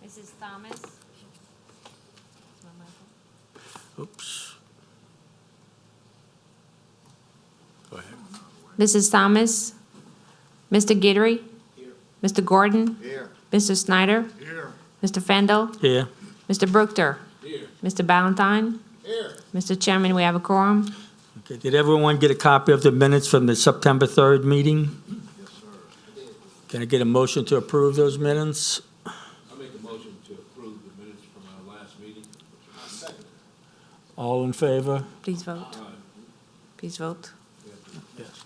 Mrs. Thomas? Oops. Go ahead. Mrs. Thomas? Mr. Guidry? Here. Mr. Gordon? Here. Mr. Snyder? Here. Mr. Fendel? Here. Mr. Brookter? Here. Mr. Ballantyne? Here. Mr. Chairman, we have a quorum. Okay. Did everyone get a copy of the minutes from the September 3rd meeting? Yes, sir. Can I get a motion to approve those minutes? I make a motion to approve the minutes from our last meeting. I second it. All in favor? Please vote. Please vote. Yes.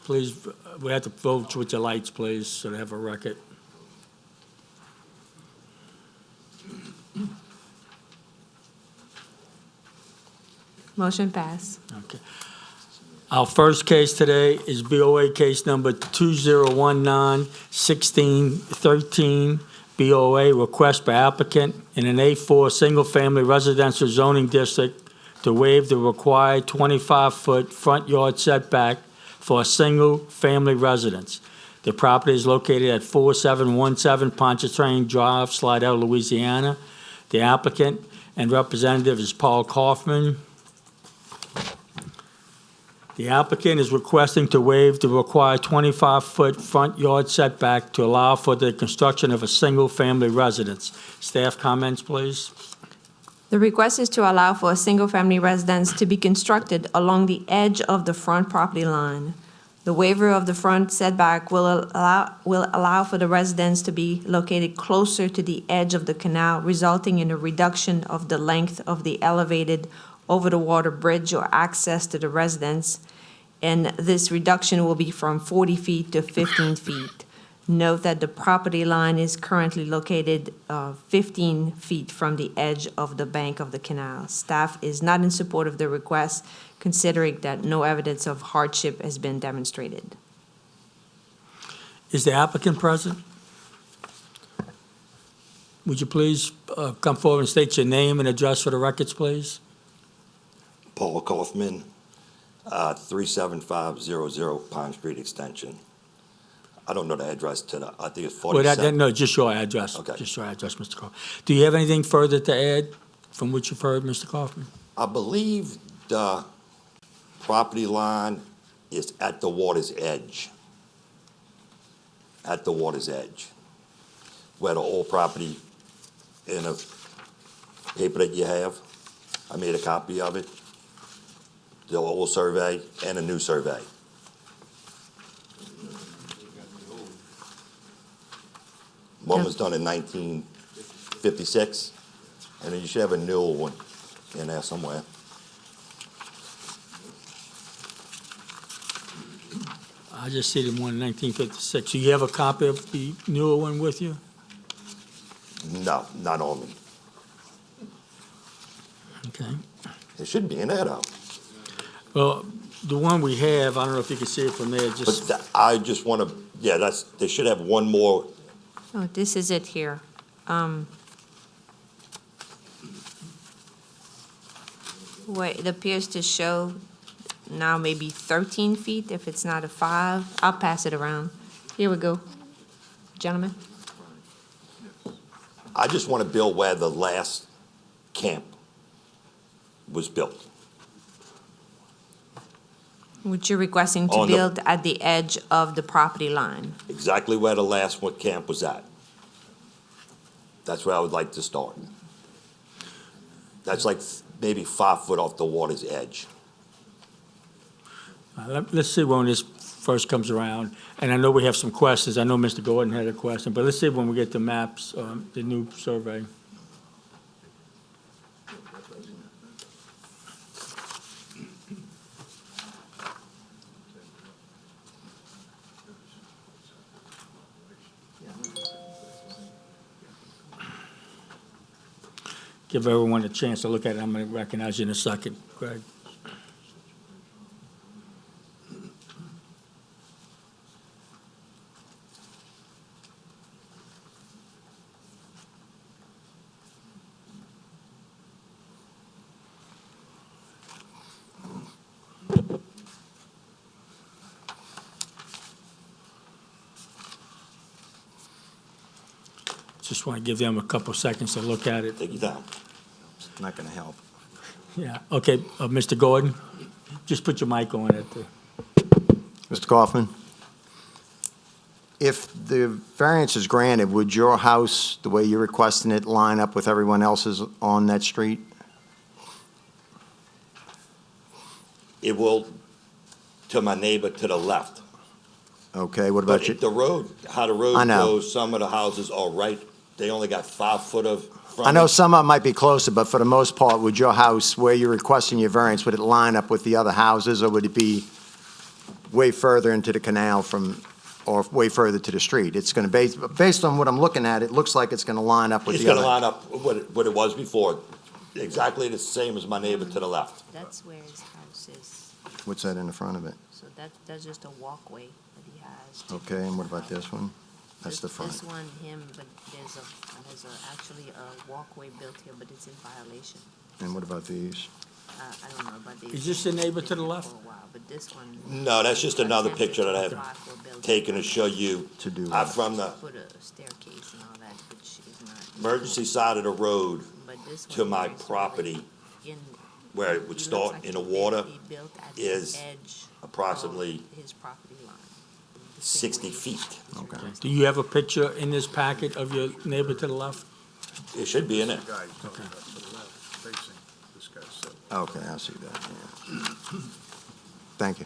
Please, we have to vote with your lights, please, so they have a record. Motion pass. Okay. Our first case today is BOA case number 2019-1613, BOA request by applicant in an A4 single-family residential zoning district to waive the required 25-foot front yard setback for a single-family residence. The property is located at 4717 Pontchartrain Drive, Slidell, Louisiana. The applicant and representative is Paul Kaufman. The applicant is requesting to waive the required 25-foot front yard setback to allow for the construction of a single-family residence. Staff comments, please. The request is to allow for a single-family residence to be constructed along the edge of the front property line. The waiver of the front setback will allow for the residence to be located closer to the edge of the canal, resulting in a reduction of the length of the elevated over-the-water bridge or access to the residence, and this reduction will be from 40 feet to 15 feet. Note that the property line is currently located 15 feet from the edge of the bank of the canal. Staff is not in support of the request, considering that no evidence of hardship has been demonstrated. Is the applicant present? Would you please come forward and state your name and address for the records, please? Paul Kaufman, 37500 Pine Street Extension. I don't know the address to the, I think it's Well, 47. no, just your address. Okay. Just your address, Mr. Kaufman. Do you have anything further to add from what you've heard, Mr. Kaufman? I believe the property line is at the water's edge. At the water's edge. Where the old property in a paper that you have, I made a copy of it. The old survey and a new survey. One was done in 1956, and then you should have a newer one in there somewhere. I just see the one in 1956. Do you have a copy of the newer one with you? No, not on me. Okay. It should be in there though. Well, the one we have, I don't know if you can see it from there, But just, I just want to, yeah, they should have one more. Oh, this is it here. Where it appears to show now maybe 13 feet, if it's not a 5. I'll pass it around. Here we go. Gentlemen? I just want to build where the last camp was built. Which you're requesting to On the- build at the edge of the property line. Exactly where the last one camp was at. That's where I would like to start. That's like maybe 5 foot off the water's edge. let's see when this first comes around. And I know we have some questions. I know Mr. Gordon had a question, but let's see when we get the maps, the new survey. Give everyone a chance to look at it. I'm going to recognize you in a second, Greg. Just want to give them a couple seconds to look at it. Take your time. Not going to help. Yeah, okay, Mr. Gordon, just put your mic on it. Mr. Kaufman, if the variance is granted, would your house, the way you're requesting it, line up with everyone else's on that street? It will to my neighbor to the left. Okay, what But about you? if the road, how the road I know. goes, some of the houses are right, they only got 5 foot of frontage. I know some of them might be closer, but for the most part, would your house, where you're requesting your variance, would it line up with the other houses, or would it be way further into the canal from, or way further to the street? It's going to, based on what I'm looking at, it looks like it's going to line up with It's the gonna other. line up what it was before, exactly the same as my neighbor to the left. That's where his house is. What's that in the front of it? So that's just a walkway that he has. Okay, and what about this one? That's the front. This one, him, but there's actually a walkway built here, but it's in violation. And what about these? I don't know about these. Is this the neighbor to the left? For a while, but this one. No, that's just another picture that I have Block or building. taken to show you. To do I'm what? from the Put a staircase and all that, which is not. emergency side of the road But this to one my here is really property, in- where it would looks start like in the it water, be built at the is edge approximately of his property line. The same 60 way feet. it's Okay. requested. Do you have a picture in this packet of your neighbor to the left? It should be in it. Guy talking about to the left, facing this guy's cell. Okay, I see that, yeah. Thank you.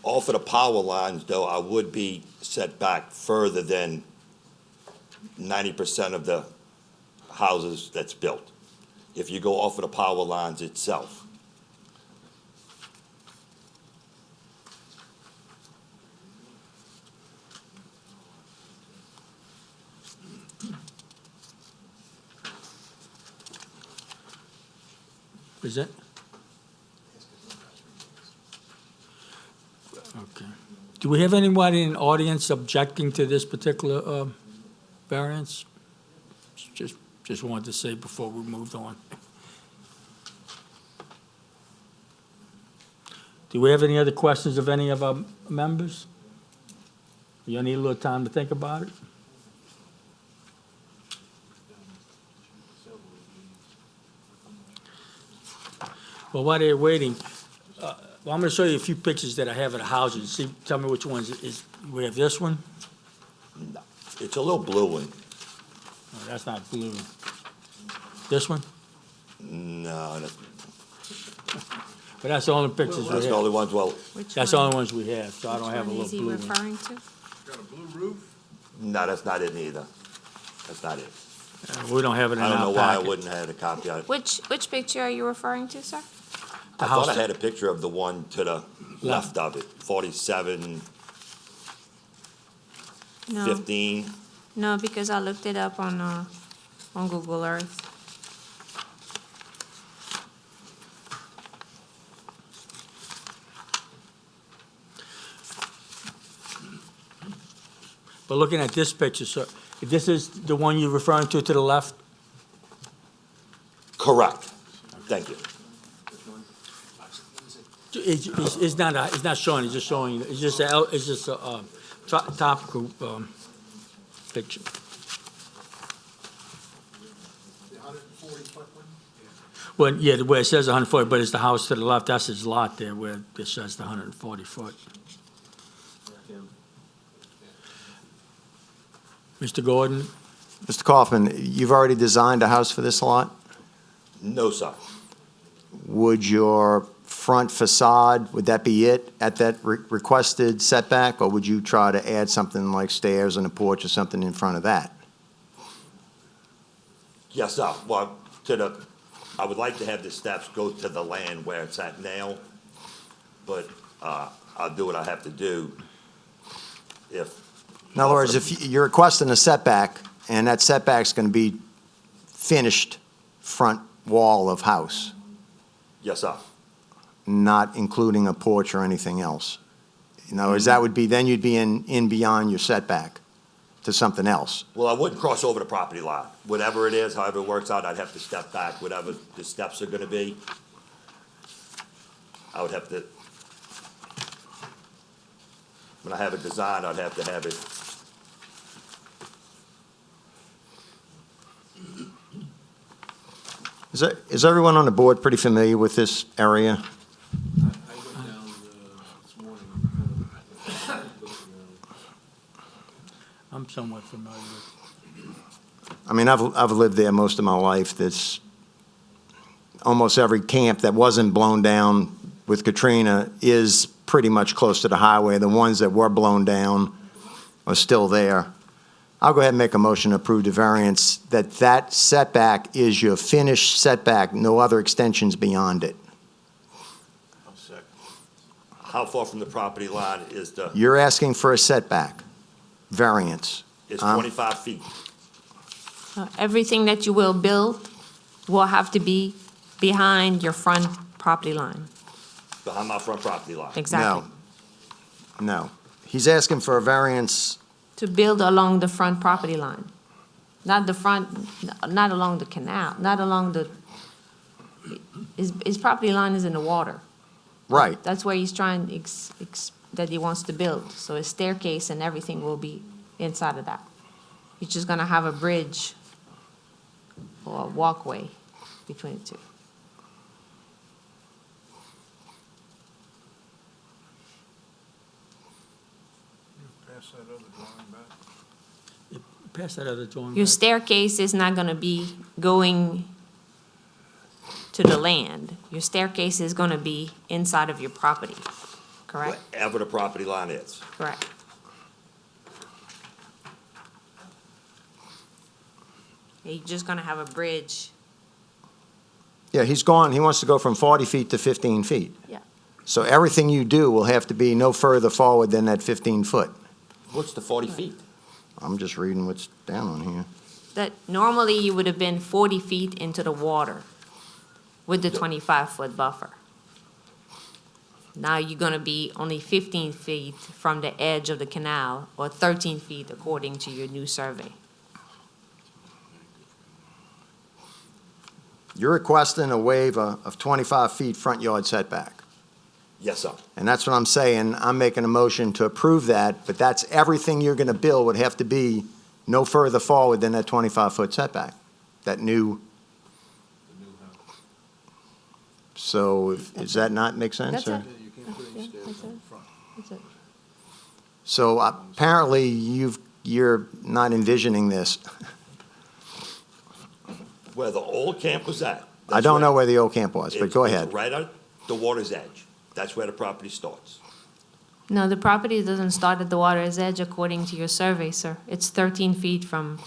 Off of the power lines, though, I would be set back further than 90% of the houses that's built. If you go off of the power lines itself. Is it? Okay. Do we have anybody in the audience objecting to this particular variance? Just wanted to say before we moved on. Do we have any other questions of any of our members? You need a little time to think about it? Well, while they're waiting, well, I'm gonna show you a few pictures that I have of the houses. See, tell me which ones is, we have this one? It's a little blue one. Oh, that's not blue. This one? No, But that's the only pictures we that's the have. only ones, well, Which That's the one- only ones we have, so I don't have a Which one is little he blue one. referring to? Got a blue roof? no, that's not it either. That's not it. We don't have it in I our don't packet. know why I wouldn't have a copy of it. Which picture are you referring to, sir? The I house thought I that- had a picture of the one to the left of it, 47, No, 15. no, because I looked it up on Google Earth. But looking at this picture, sir, this is the one you're referring to the left? Correct. Thank you. It's not showing, it's just showing, it's just a topical picture. The 140-foot one? Well, yeah, where it says 140, but it's the house to the left, that's his lot there where it says the 140 foot. Mr. Gordon, Mr. Kaufman, you've already designed a house for this lot? No, sir. Would your front facade, would that be it at that requested setback? Or would you try to add something like stairs and a porch or something in front of that? Yes, sir. Well, I would like to have the steps go to the land where it's at now, but I'll do what I have to do if. In other words, if you're requesting a setback, and that setback's going to be finished front wall of house, Yes, sir. not including a porch or anything else. In other words, that would be, then you'd be in beyond your setback to something else. Well, I wouldn't cross over the property line. Whatever it is, however it works out, I'd have to step back, whatever the steps are gonna be. I would have to, when I have it designed, I'd have to have it. Is everyone on the board pretty familiar with this area? I went down this morning. I'm somewhat familiar with. I mean, I've lived there most of my life. That's almost every camp that wasn't blown down with Katrina is pretty much close to the highway. The ones that were blown down are still there. I'll go ahead and make a motion to approve the variance that setback is your finished setback, no other extensions beyond it. How far from the property line is the, You're asking for a setback variance. it's 25 feet. Everything that you will build will have to be behind your front property line. Behind my front property line. Exactly. No. He's asking for a variance. To build along the front property line. Not the front, not along the canal, not along the, his property line is in the water. Right. That's where he's trying, that he wants to build. So his staircase and everything will be inside of that. He's just gonna have a bridge or a walkway between the two. Pass that other drawing back. Pass that other drawing Your back. staircase is not gonna be going to the land. Your staircase is gonna be inside of your property, correct? Wherever the property line is. Correct. You're just gonna have a bridge. Yeah, he wants to go from 40 feet to 15 feet. Yeah. So everything you do will have to be no further forward than that 15 foot. What's the 40 feet? I'm just reading what's down on here. That normally you would have been 40 feet into the water with the 25-foot buffer. Now you're gonna be only 15 feet from the edge of the canal, or 13 feet according to your new survey. You're requesting a waiver of 25 feet front yard setback. Yes, sir. And that's what I'm saying. I'm making a motion to approve that, but that's everything you're going to build would have to be no further forward than that 25-foot setback, that new. So does that not make sense? That's or- it. You can't put any Yeah, stairs that's on it. the front. That's it. So apparently you're not envisioning this. Where the old camp was at. I don't know where the old camp was, but It's- go it's ahead. right at the water's edge. That's where the property starts. No, the property doesn't start at the water's edge according to your survey, sir. It's 13 feet from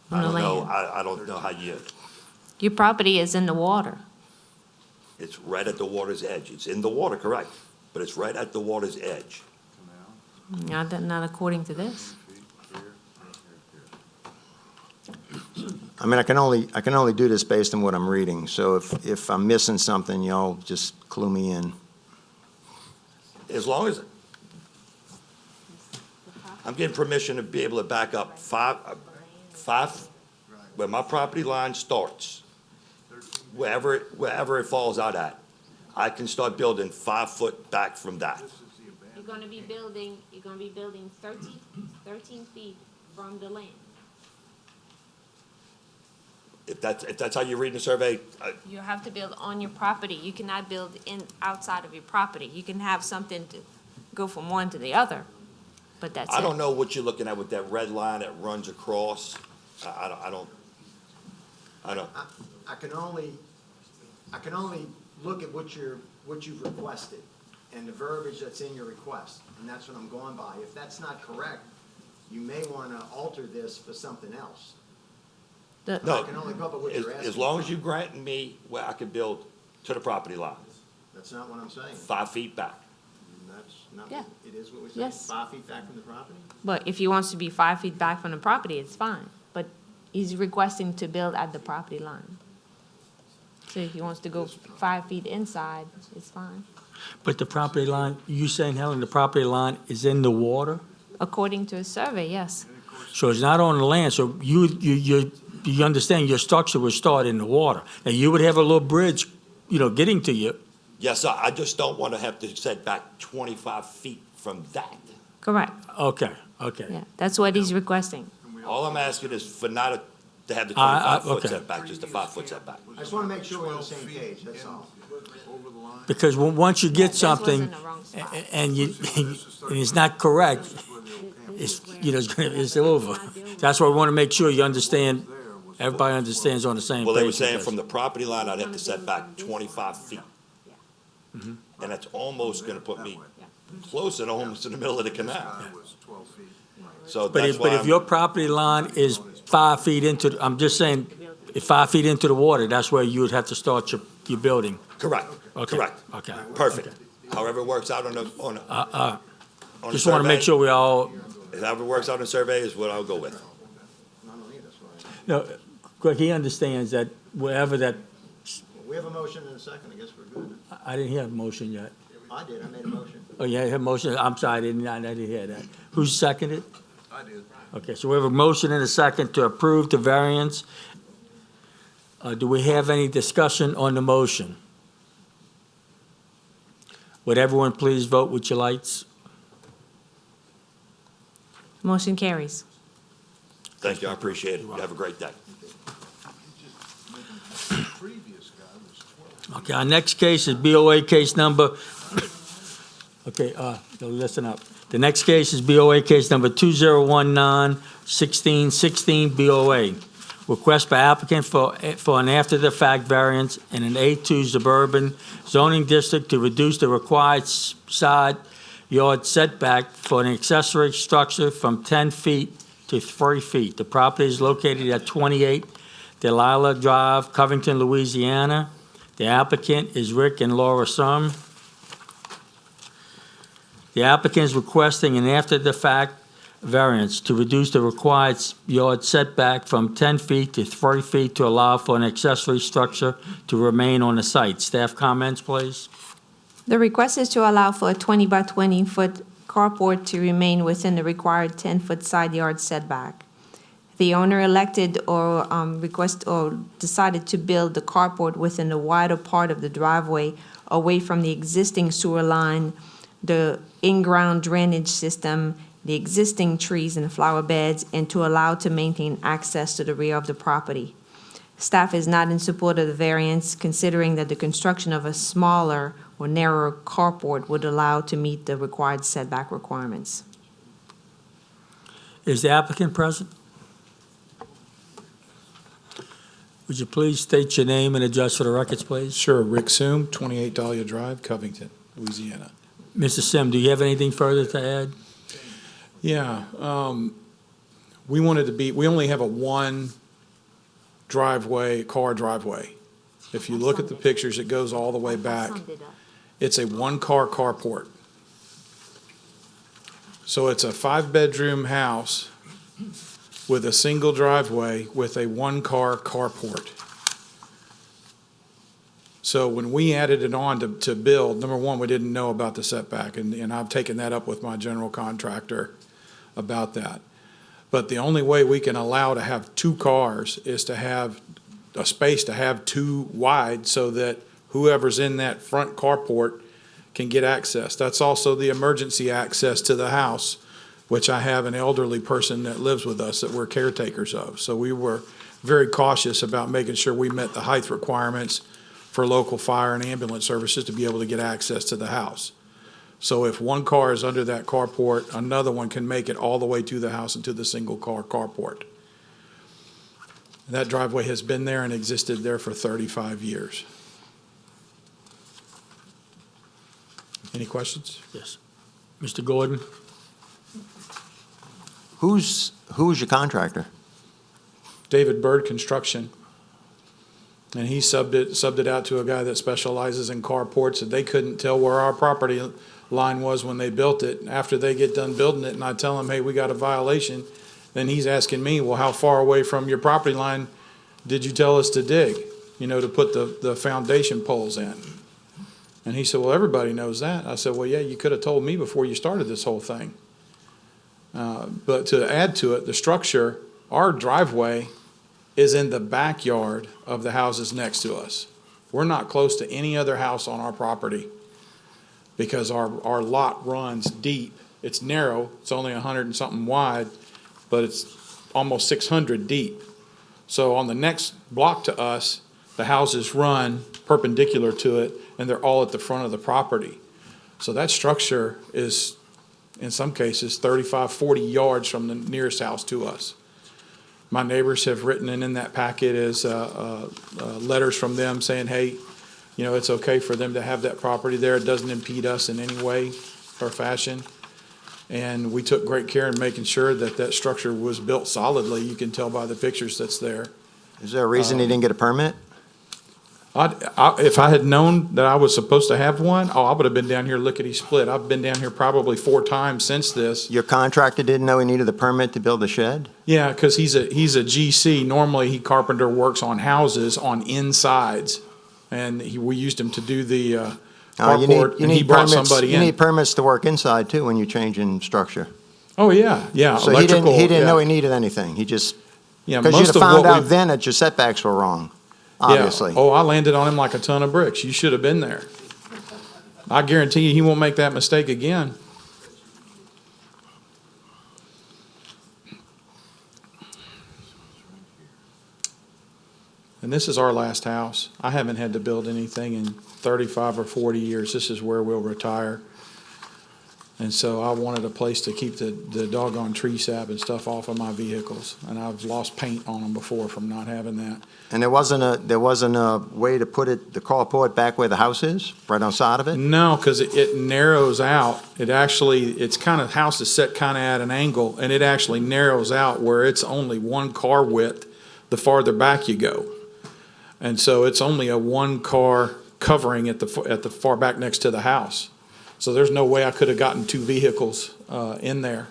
I the don't know, land. I don't know how you, Your property is in the water. it's right at the water's edge. It's in the water, correct, but it's right at the water's edge. Not according to this. I mean, I can only do this based on what I'm reading. So if I'm missing something, y'all just clue me in. As long as, I'm getting permission to be able to back up five, where my property line starts, wherever it falls out at, I can start building 5 foot back from that. You're gonna be building 13 feet from the land. If that's how you're reading the survey, You have to build on your property. You cannot build outside of your property. You can have something to go from one to the other, but that's it. I don't know what you're looking at with that red line that runs across. I don't. I can only look at what you've requested and the verbiage that's in your request, and that's what I'm going by. If that's not correct, you may want to alter this for something else. The- No, I can only go by what you're asking. as long as you grant me where I can build to the property line, That's not what I'm saying. 5 feet back. That's not, Yeah. it is what we're saying. Yes. 5 feet back from the property? But if he wants to be 5 feet back from the property, it's fine. But he's requesting to build at the property line. So if he wants to go 5 feet inside, it's fine, But the property line, you saying, Helen, the property line is in the water? according to his survey, yes. So it's not on the land, so you understand your structure would start in the water. And you would have a little bridge, getting to Yes, sir, I just don't want to have to set back 25 feet from that. Correct, Okay, okay. yeah, that's what he's requesting. All I'm asking is for not to have the I- 25-foot okay. setback, just a 5-foot setback. I just want to make sure we're on the same page, that's all. Over the line. Because once you get This was something in the wrong spot. and and it's not correct, it's, it's over. That's why we want to make sure you understand, everybody understands on the same page. Well, they were saying with from this. the property line, I'd have to set back 25 feet. And that's almost gonna put me closer to almost in the middle of the canal. It was 12 feet. So But that's if, but why if your property line is 5 feet into, I'm just saying, if 5 feet into the water, that's where you would have to start your building. Correct, Okay, correct, okay. perfect. Okay. However it works out on the Just want to make survey, sure we all, however it works out in the survey is what I'll go with. no, Greg, he understands that wherever that, We have a motion in a second, I guess we're good. I didn't hear a motion yet. I did, I made a motion. Oh, yeah, a motion, I'm sorry, I didn't hear that. Who seconded? I did. Okay, so we have a motion and a second to approve the variance. Do we have any discussion on the motion? Would everyone please vote with your lights? Motion carries. Thank you, I appreciate it. You have a great day. Previous guy was 12. Okay, our next case is BOA case number, okay, listen up. The next case is BOA case number 2019-1616 BOA. Request by applicant for an after-the-fact variance in an A2 suburban zoning district to reduce the required side yard setback for an accessory structure from 10 feet to 3 feet. The property is located at 28 Delilah Drive, Covington, Louisiana. The applicant is Rick and Laura Sum. The applicant is requesting an after-the-fact variance to reduce the required yard setback from 10 feet to 3 feet to allow for an accessory structure to remain on the site. Staff comments, please. The request is to allow for a 20 by 20-foot carport to remain within the required 10-foot side yard setback. The owner elected or decided to build the carport within the wider part of the driveway away from the existing sewer line, the in-ground drainage system, the existing trees and flower beds, and to allow to maintain access to the rear of the property. Staff is not in support of the variance, considering that the construction of a smaller or narrower carport would allow to meet the required setback requirements. Is the applicant present? Would you please state your name and address for the records, please? Sure, Rick Soom, 28 Dahlia Drive, Covington, Louisiana. Mr. Sim, do you have anything further to add? Yeah, we only have a one driveway, car driveway. If you look at the pictures, it goes all the way back. It's a one-car carport. So it's a 5-bedroom house with a single driveway with a one-car carport. So when we added it on to build, number one, we didn't know about the setback, and I've taken that up with my general contractor about that. But the only way we can allow to have 2 cars is to have a space to have 2 wide so that whoever's in that front carport can get access. That's also the emergency access to the house, which I have an elderly person that lives with us that we're caretakers of. So we were very cautious about making sure we met the height requirements for local fire and ambulance services to be able to get access to the house. So if one car is under that carport, another one can make it all the way to the house and to the single car carport. That driveway has been there and existed there for 35 years. Any questions? Yes. Mr. Gordon? Who's your contractor? David Bird Construction. And he subbed it out to a guy that specializes in carports, and they couldn't tell where our property line was when they built it. After they get done building it and I tell him, hey, we got a violation, then he's asking me, well, how far away from your property line did you tell us to dig, to put the foundation poles in? And he said, well, everybody knows that. I said, well, yeah, you could have told me before you started this whole thing. But to add to it, the structure, our driveway is in the backyard of the houses next to us. We're not close to any other house on our property because our lot runs deep. It's narrow, it's only 100 and something wide, but it's almost 600 deep. So on the next block to us, the houses run perpendicular to it, and they're all at the front of the property. So that structure is, in some cases, 35, 40 yards from the nearest house to us. My neighbors have written in that packet is letters from them saying, hey, you know, it's okay for them to have that property there. It doesn't impede us in any way or fashion. And we took great care in making sure that that structure was built solidly. You can tell by the pictures that's there. Is there a reason he didn't get a permit? If I had known that I was supposed to have one, I would have been down here lickety-split. I've been down here probably 4 times since this. Your contractor didn't know he needed a permit to build a shed? Yeah, because he's a GC. Normally, he carpenter works on houses on insides. And we used him to do the carport, and he brought somebody You in. need permits to work inside, too, when you're changing structure. Oh, yeah, yeah. So he didn't electrical, know yeah. he needed anything? He just, Yeah, because you'd most have of found what out we've- then that your setbacks were wrong, Yeah. obviously. Oh, I landed on him like a ton of bricks. You should have been there. I guarantee you, he won't make that mistake again. And this is our last house. I haven't had to build anything in 35 or 40 years. This is where we'll retire. And so I wanted a place to keep the doggone tree sap and stuff off of my vehicles. And I've lost paint on them before from not having that. And there wasn't a way to put it, the carport back where the house is, right outside of it? No, because it narrows out. It's kind of, house is set kind of at an angle, and it actually narrows out where it's only one car width the farther back you go. And so it's only a one car covering at the far back next to the house. So there's no way I could have gotten 2 vehicles in there.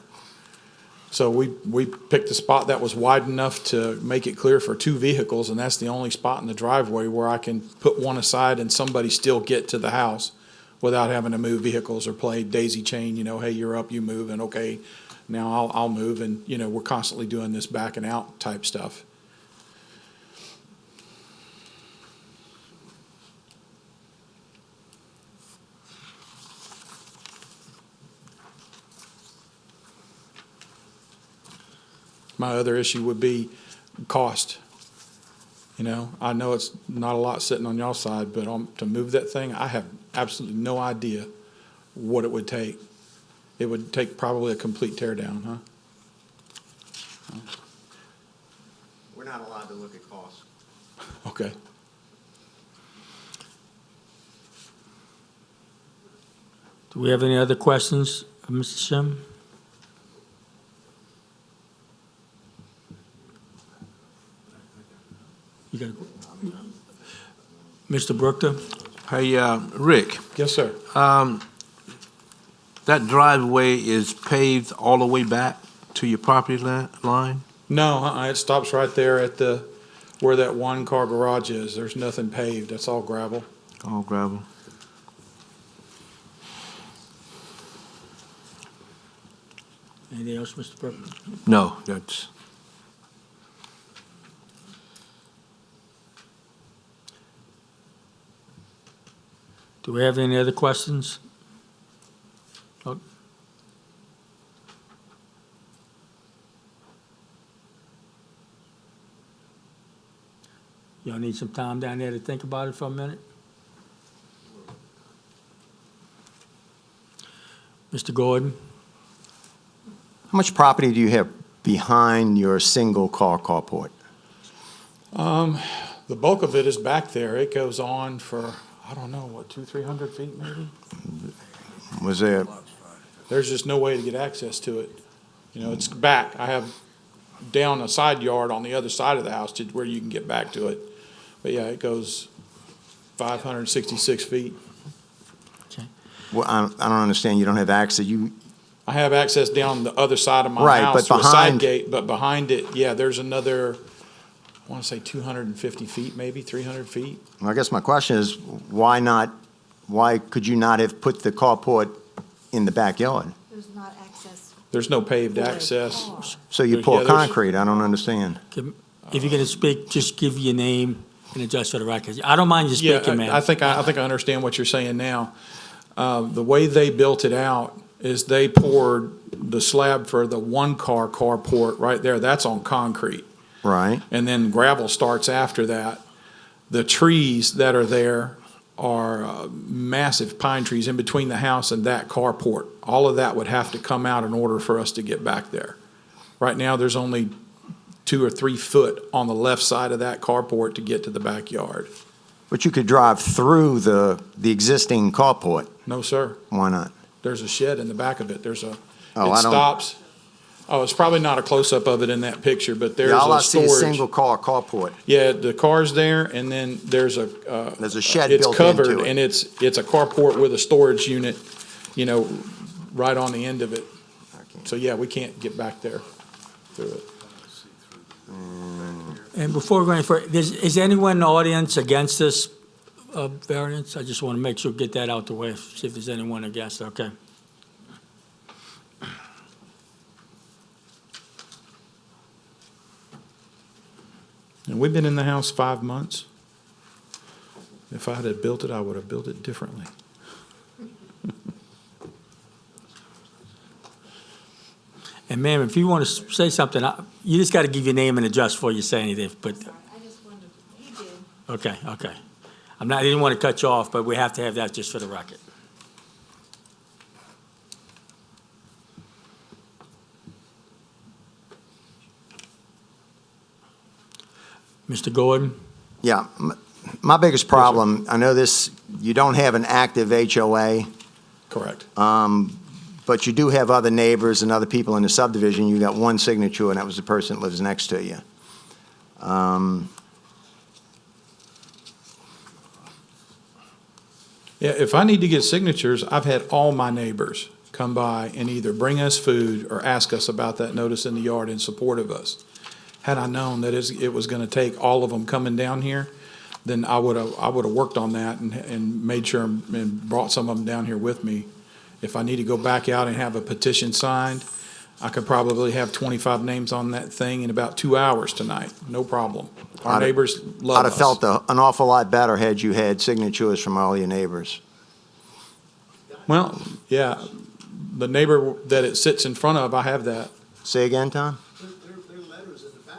So we picked a spot that was wide enough to make it clear for 2 vehicles, and that's the only spot in the driveway where I can put one aside and somebody still get to the house without having to move vehicles or play daisy chain, you know, hey, you're up, you move, and okay, now I'll move, and, you know, we're constantly doing this back and out type stuff. My other issue would be cost. You know, I know it's not a lot sitting on y'all's side, but to move that thing, I have absolutely no idea what it would take. It would take probably a complete tear down, huh? We're not allowed to look at costs. Okay. Do we have any other questions, Mr. Shim? You got Mr. Brookter? Hey, Rick, Yes, sir. that driveway is paved all the way back to your property line? No, it stops right there at where that one car garage is. There's nothing paved. That's all gravel. All gravel? Anything else, Mr. Brookter? No, that's, Do we have any other questions? Oh. Y'all need some time down there to think about it for a minute? Mr. Gordon? How much property do you have behind your single-car carport? The bulk of it is back there. It goes on for, I don't know, what, 200-300 feet maybe? Was there, There's just no way to get access to it. You know, it's back. I have down a side yard on the other side of the house to where you can get back to it. But yeah, it goes 566 feet. well, I don't understand, you don't have access, I have access down the other side of my Right, house but to a side behind- gate, but behind it, yeah, there's another, I want to say 250 feet, maybe 300 feet. well, I guess my question is, why could you not have put the carport in the backyard? There's not access. There's no paved for the access. car. So you Yeah, pour there's- concrete, I don't understand. If you're going to speak, just give your name and just for the record. I don't mind you Yeah, speaking, man. I think I understand what you're saying now. The way they built it out is they poured the slab for the one-car carport right there. That's on concrete. Right. And then gravel starts after that. The trees that are there are massive pine trees in between the house and that carport. All of that would have to come out in order for us to get back there. Right now, there's only 2 or 3 foot on the left side of that carport to get to the backyard. But you could drive through the existing carport. No, sir. Why not? There's a shed in the back of it. There's a, Oh, it I don't- stops. Oh, it's probably not a close-up of it in that picture, but there's Yeah, all I a see is storage. single car carport. Yeah, the car's there, and then there's a. There's a shed it's built into covered, it. and it's a carport with a storage unit, you know, right on the end of it. So, yeah, we can't get back there through it. And before we go any further, is anyone in the audience against this variance? I just want to make sure, get that out the way, see if there's anyone against, okay. And we've been in the house 5 months. If I had built it, I would have built it differently. And ma'am, if you want to say something, you just got to give your name and address before you say anything, but, I just wondered, he did. okay, okay. I didn't want to cut you off, but we have to have that just for the record. Mr. Gordon? Yeah, my biggest problem, I know this, you don't have an active HOA, Correct. but you do have other neighbors and other people in the subdivision. You got one signature, and that was the person that lives next to you. Yeah, if I need to get signatures, I've had all my neighbors come by and either bring us food or ask us about that notice in the yard in support of us. Had I known that it was gonna take all of them coming down here, then I would've worked on that and made sure and brought some of them down here with me. If I need to go back out and have a petition signed, I could probably have 25 names on that thing in about 2 hours tonight, no problem. Our neighbors love I'd us. have felt an awful lot better had you had signatures from all your neighbors. Well, yeah, the neighbor that it sits in front of, I have that. Say again, Tom? Their letters in the back.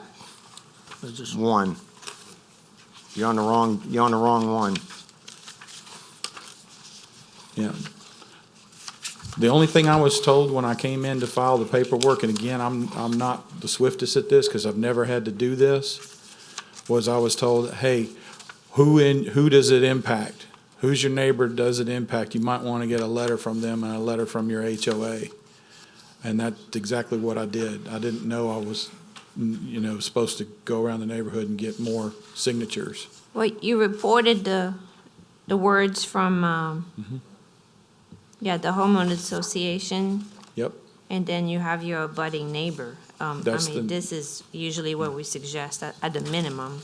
There's just- One. You're on the wrong one. Yeah. The only thing I was told when I came in to file the paperwork, and again, I'm not the swiftest at this because I've never had to do this, was I was told, hey, who does it impact? Who's your neighbor does it impact? You might want to get a letter from them and a letter from your HOA. And that's exactly what I did. I didn't know I was, supposed to go around the neighborhood and get more signatures. Well, you reported the words from, the homeowners association, Yep. and then you have your abutting neighbor. That's the- This is usually what we suggest at the minimum.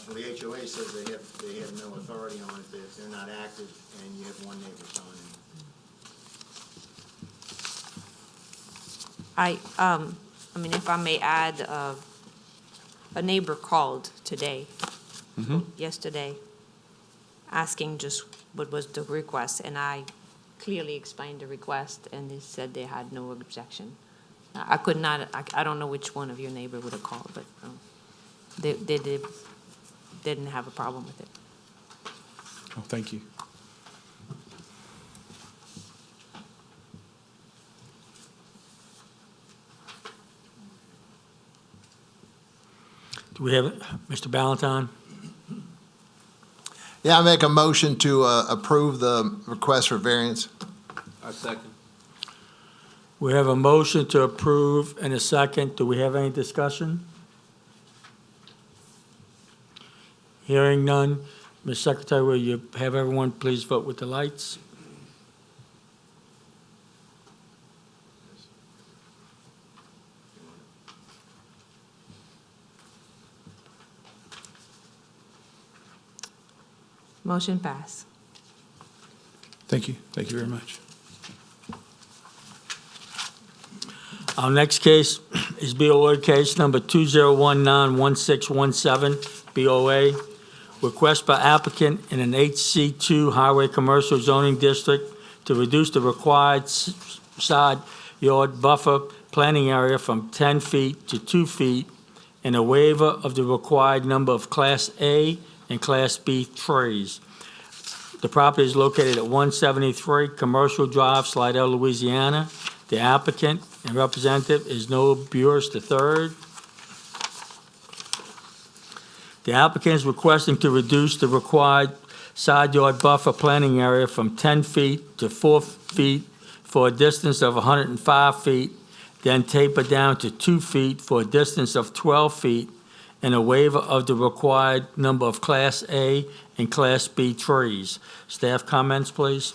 Well, the HOA says they have no authority on it, if they're not active, and you have one neighbor signing. If I may add, a neighbor called today, yesterday, asking just what was the request, and I clearly explained the request, and they said they had no objection. I could not, I don't know which one of your neighbor would have called, but they didn't have a problem with it. Oh, thank you. Do we have, Mr. Ballantyne? Yeah, I make a motion to approve the request for variance. I second. We have a motion to approve and a second. Do we have any discussion? Hearing none. Ms. Secretary, will you have everyone please vote with the lights? Motion pass. Thank you. Thank you very much. Our next case is BOA case number 2019-1617, BOA, request by applicant in an HC2 Highway Commercial Zoning District to reduce the required side yard buffer planting area from 10 feet to 2 feet and a waiver of the required number of Class A and Class B trees. The property is located at 173 Commercial Drive, Slidell, Louisiana. The applicant and representative is Noah Burris III. The applicant is requesting to reduce the required side yard buffer planting area from 10 feet to 4 feet for a distance of 105 feet, then taper down to 2 feet for a distance of 12 feet, and a waiver of the required number of Class A and Class B trees. Staff comments, please.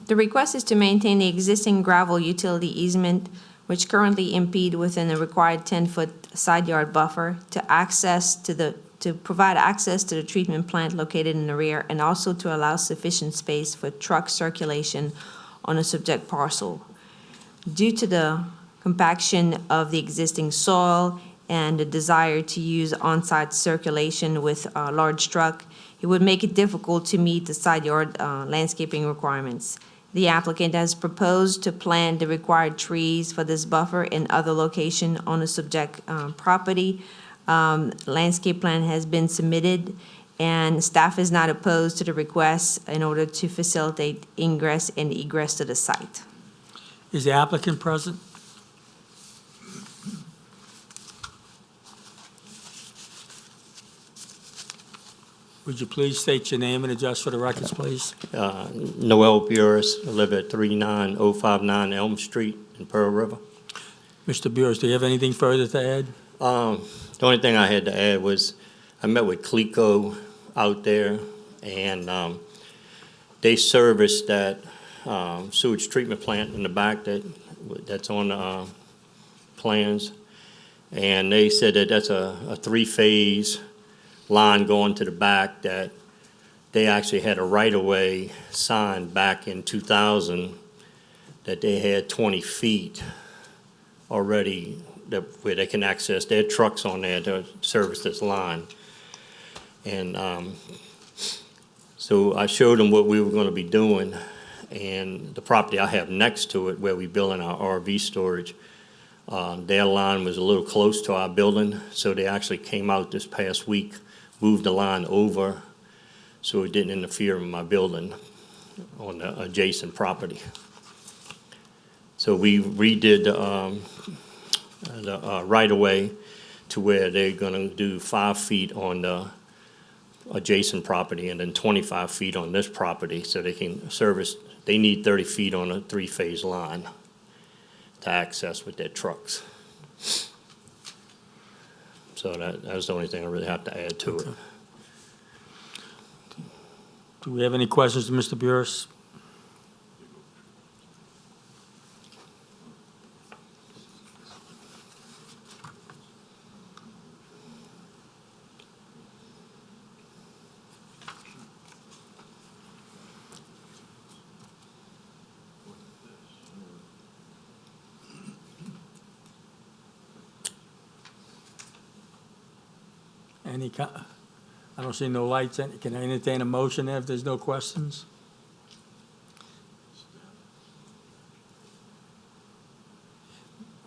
The request is to maintain the existing gravel utility easement, which currently impede within the required 10-foot side yard buffer to provide access to the treatment plant located in the rear, and also to allow sufficient space for truck circulation on a subject parcel. Due to the compaction of the existing soil and the desire to use on-site circulation with a large truck, it would make it difficult to meet the side yard landscaping requirements. The applicant has proposed to plant the required trees for this buffer in other location on the subject property. Landscape plan has been submitted, and staff is not opposed to the request in order to facilitate ingress and egress to the site. Is the applicant present? Would you please state your name and address for the records, please? Noel Burris, I live at 39059 Elm Street in Pearl River. Mr. Burris, do you have anything further to add? The only thing I had to add was I met with Clico out there, and they serviced that sewage treatment plant in the back that's on the plans, and they said that that's a three-phase line going to the back, that they actually had a right-of-way sign back in 2000 that they had 20 feet already where they can access their trucks on there to service this line. And so I showed them what we were going to be doing, and the property I have next to it where we building our RV storage, their line was a little close to our building, so they actually came out this past week, moved the line over so it didn't interfere with my building on the adjacent property. So we redid the right-of-way to where they're gonna do 5 feet on the adjacent property and then 25 feet on this property, so they can service, they need 30 feet on a three-phase line to access with their trucks. So that was the only thing I really have to add to it. Do we have any questions to Mr. Burris? I don't see no lights. Can I entertain a motion there if there's no questions?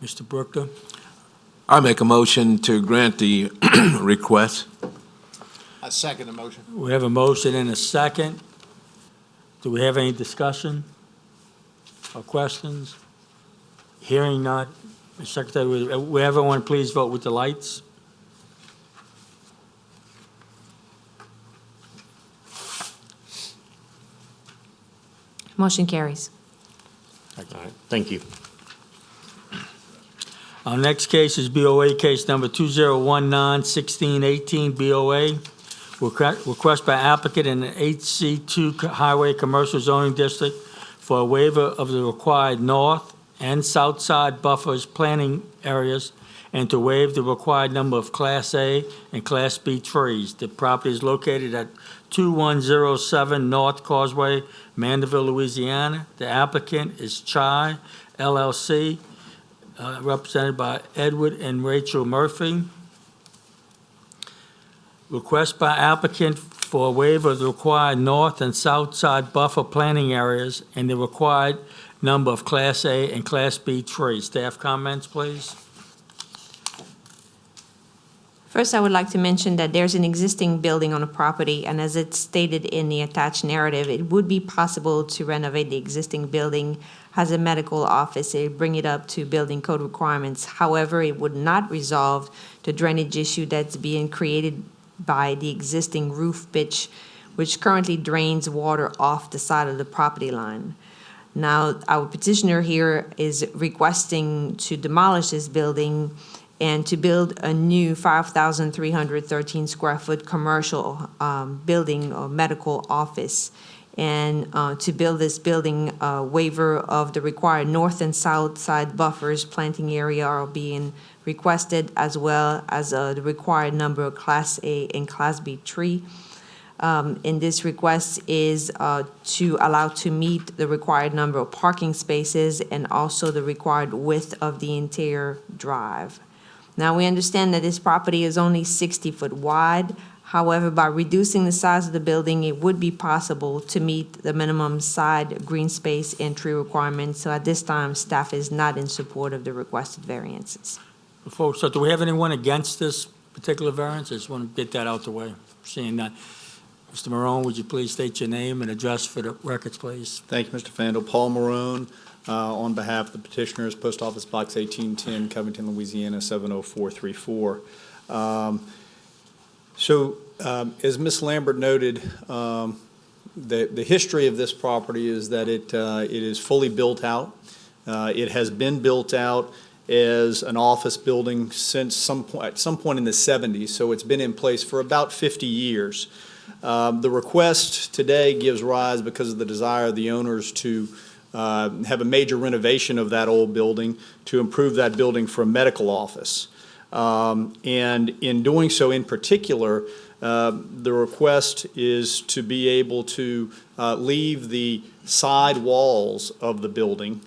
Mr. Brookter? I make a motion to grant the request. I second the motion. We have a motion and a second. Do we have any discussion or questions? Hearing none. Mr. Secretary, will everyone please vote with the lights? Motion carries. All right, thank you. Our next case is BOA case number 2019-1618, BOA. Request by applicant in the HC2 Highway Commercial Zoning District for a waiver of the required north and south side buffers planting areas and to waive the required number of Class A and Class B trees. The property is located at 2107 North Causeway, Mandeville, Louisiana. The applicant is Chai LLC, represented by Edward and Rachel Murphy. Request by applicant for a waiver of the required north and south side buffer planting areas and the required number of Class A and Class B trees. Staff comments, please. First, I would like to mention that there's an existing building on the property, and as it's stated in the attached narrative, it would be possible to renovate the existing building as a medical office, bring it up to building code requirements. However, it would not resolve the drainage issue that's being created by the existing roof pitch, which currently drains water off the side of the property line. Now, our petitioner here is requesting to demolish this building and to build a new 5,313 square foot commercial building or medical office. And to build this building, a waiver of the required north and south side buffers, planting area are being requested, as well as the required number of Class A and Class B tree. And this request is to allow to meet the required number of parking spaces and also the required width of the interior drive. Now, we understand that this property is only 60 foot wide. However, by reducing the size of the building, it would be possible to meet the minimum side green space and tree requirements. So at this time, staff is not in support of the requested variances. Folks, so do we have anyone against this particular variance? I just want to get that out the way. Seeing that. Mr. Marone, would you please state your name and address for the records, please? Thank you, Mr. Fandle. Paul Marone, on behalf of the petitioners, Post Office Box 1810, Covington, Louisiana, 70434. As Ms. Lambert noted, the history of this property is that it is fully built out. It has been built out as an office building since at some point in the 70s, so it's been in place for about 50 years. The request today gives rise because of the desire of the owners to have a major renovation of that old building to improve that building for a medical office. And in doing so in particular, the request is to be able to leave the side walls of the building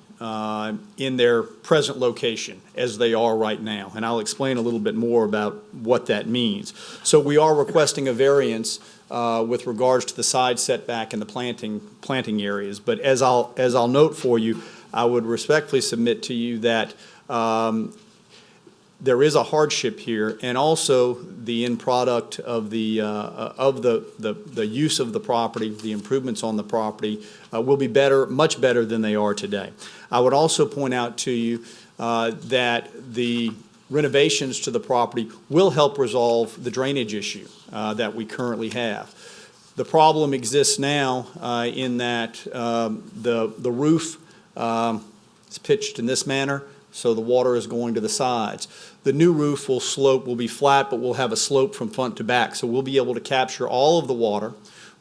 in their present location as they are right now. And I'll explain a little bit more about what that means. So we are requesting a variance with regards to the side setback and the planting areas. But as I'll note for you, I would respectfully submit to you that there is a hardship here, and also the end product of the use of the property, the improvements on the property, will be better, much better than they are today. I would also point out to you that the renovations to the property will help resolve the drainage issue that we currently have. The problem exists now in that the roof is pitched in this manner, so the water is going to the sides. The new roof will be flat, but will have a slope from front to back, so we'll be able to capture all of the water,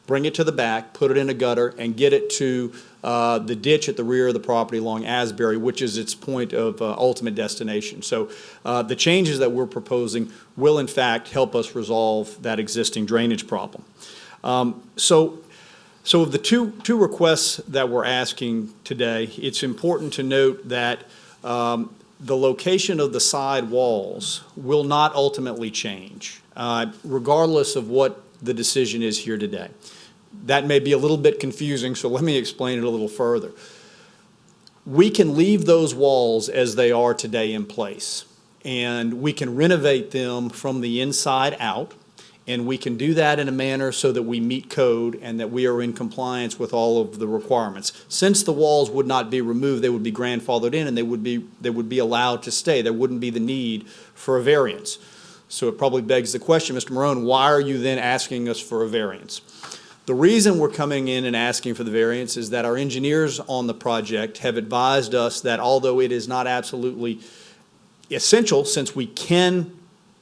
bring it to the back, put it in a gutter, and get it to the ditch at the rear of the property along Asbury, which is its point of ultimate destination. So the changes that we're proposing will in fact help us resolve that existing drainage problem. So of the two requests that we're asking today, it's important to note that the location of the side walls will not ultimately change, regardless of what the decision is here today. That may be a little bit confusing, so let me explain it a little further. We can leave those walls as they are today in place, and we can renovate them from the inside out, and we can do that in a manner so that we meet code and that we are in compliance with all of the requirements. Since the walls would not be removed, they would be grandfathered in and they would be allowed to stay. There wouldn't be the need for a variance. So it probably begs the question, Mr. Marone, why are you then asking us for a variance? The reason we're coming in and asking for the variance is that our engineers on the project have advised us that although it is not absolutely essential, since we can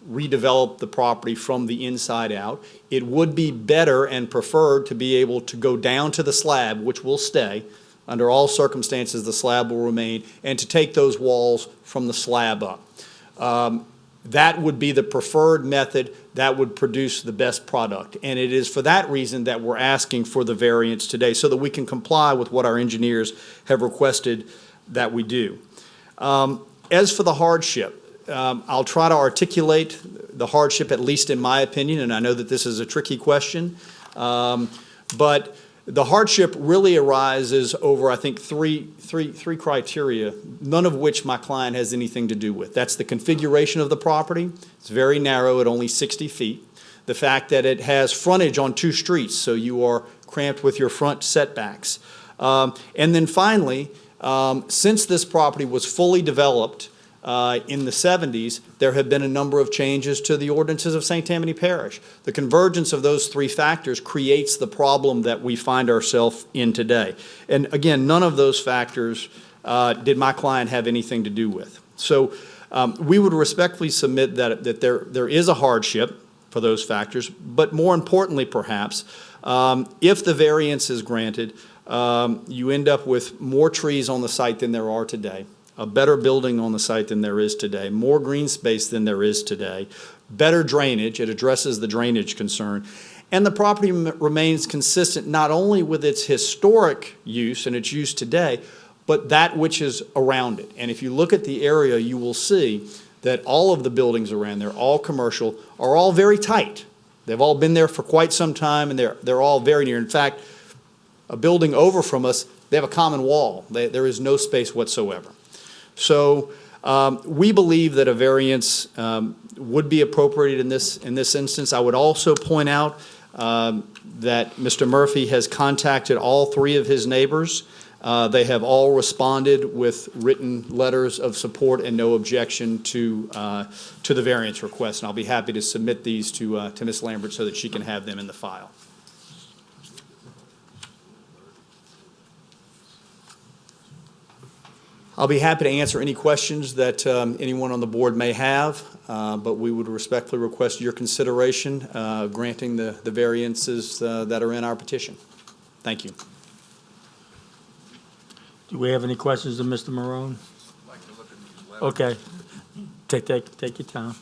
redevelop the property from the inside out, it would be better and preferred to be able to go down to the slab, which will stay. Under all circumstances, the slab will remain, and to take those walls from the slab up. That would be the preferred method. That would produce the best product. And it is for that reason that we're asking for the variance today, so that we can comply with what our engineers have requested that we do. As for the hardship, I'll try to articulate the hardship, at least in my opinion, and I know that this is a tricky question. But the hardship really arises over, I think, three criteria, none of which my client has anything to do with. That's the configuration of the property. It's very narrow at only 60 feet. The fact that it has frontage on 2 streets, so you are cramped with your front setbacks. And then finally, since this property was fully developed in the 70s, there have been a number of changes to the ordinances of St. Tammany Parish. The convergence of those 3 factors creates the problem that we find ourselves in today. And again, none of those factors did my client have anything to do with. So we would respectfully submit that there is a hardship for those factors, but more importantly perhaps, if the variance is granted, you end up with more trees on the site than there are today, a better building on the site than there is today, more green space than there is today, better drainage, it addresses the drainage concern, and the property remains consistent not only with its historic use and its use today, but that which is around it. And if you look at the area, you will see that all of the buildings around there, all commercial, are all very tight. They've all been there for quite some time, and they're all very near. In fact, a building over from us, they have a common wall. There is no space whatsoever. So we believe that a variance would be appropriate in this instance. I would also point out that Mr. Murphy has contacted all 3 of his neighbors. They have all responded with written letters of support and no objection to the variance request. And I'll be happy to submit these to Ms. Lambert so that she can have them in the file. I'll be happy to answer any questions that anyone on the board may have, but we would respectfully request your consideration granting the variances that are in our petition. Thank you. Do we have any questions of Mr. Marone? Okay. Take your time.